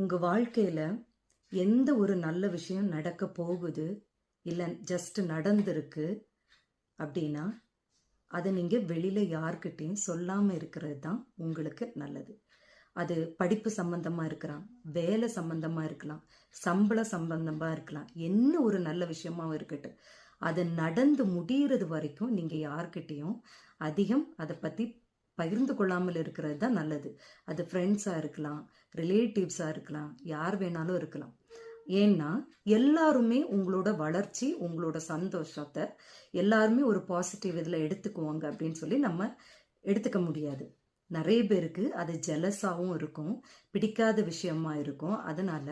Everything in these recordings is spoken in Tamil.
உங்கள் வாழ்க்கையில் எந்த ஒரு நல்ல விஷயம் நடக்க போகுது இல்லை ஜஸ்ட் நடந்திருக்கு அப்படின்னா அதை நீங்கள் வெளியில் யார்கிட்டையும் சொல்லாமல் இருக்கிறது தான் உங்களுக்கு நல்லது. அது படிப்பு சம்பந்தமாக இருக்கலாம், வேலை சம்பந்தமாக இருக்கலாம், சம்பள சம்பந்தமாக இருக்கலாம், என்ன ஒரு நல்ல விஷயமாவும் இருக்கட்டும், அது நடந்து முடிகிறது வரைக்கும் நீங்கள் யார்கிட்டையும் அதிகம் அதை பற்றி பகிர்ந்து கொள்ளாமல் இருக்கிறது தான் நல்லது. அது ஃப்ரெண்ட்ஸாக இருக்கலாம், ரிலேட்டிவ்ஸாக இருக்கலாம், யார் வேணாலும் இருக்கலாம். ஏன்னா எல்லாருமே உங்களோட வளர்ச்சி, உங்களோட சந்தோஷத்தை எல்லாருமே ஒரு பாசிட்டிவ் இதில் எடுத்துக்குவாங்க அப்படின்னு சொல்லி நம்ம எடுத்துக்க முடியாது. நிறைய பேருக்கு அது ஜெலஸாகவும் இருக்கும், பிடிக்காத விஷயமா இருக்கும். அதனால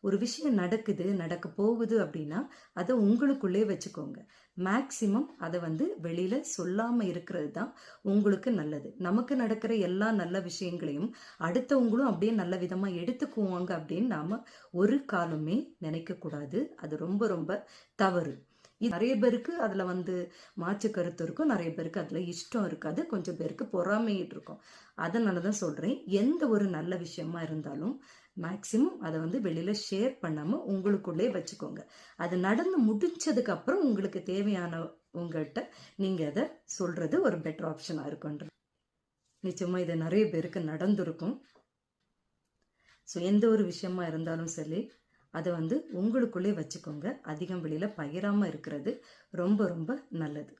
ஒரு விஷயம் நடக்குது, நடக்க போகுது அப்படின்னா அதை உங்களுக்குள்ளே வச்சுக்கோங்க. மேக்சிமம் அதை வெளியில சொல்லாம இருக்கிறது தான் உங்களுக்கு நல்லது. நமக்கு நடக்கிற எல்லா நல்ல விஷயங்களையும் அடுத்தவங்களும் அப்படியே நல்ல விதமா எடுத்துக்குவாங்க அப்படின்னு நாம ஒரு காலமே நினைக்க கூடாது. அது ரொம்ப ரொம்ப தவறு. நிறைய பேருக்கு அதுல மாற்று கருத்து இருக்கும், நிறைய பேருக்கு அதுல இஷ்டம் இருக்காது, கொஞ்சம் பேருக்கு பொறாமையிட்டு இருக்கும். அதனாலதான் சொல்றேன், எந்த ஒரு நல்ல விஷயமா இருந்தாலும் மேக்சிமம் அதை வெளியில ஷேர் பண்ணாம உங்களுக்குள்ளே வச்சுக்கோங்க. அது நடந்து முடிச்சதுக்கு அப்புறம் உங்களுக்கு தேவையான உங்கள்கிட்ட நீங்க அதை சொல்றது ஒரு பெட்டர் ஆப்ஷனா இருக்குன்ற. நிச்சயமா இது நிறைய பேருக்கு நடந்திருக்கும். ஸோ எந்த ஒரு விஷயமா இருந்தாலும் சரி, அதை உங்களுக்குள்ளே வச்சுக்கோங்க. அதிகம் வெளியில் பகிராமல் இருக்கிறது ரொம்ப ரொம்ப நல்லது.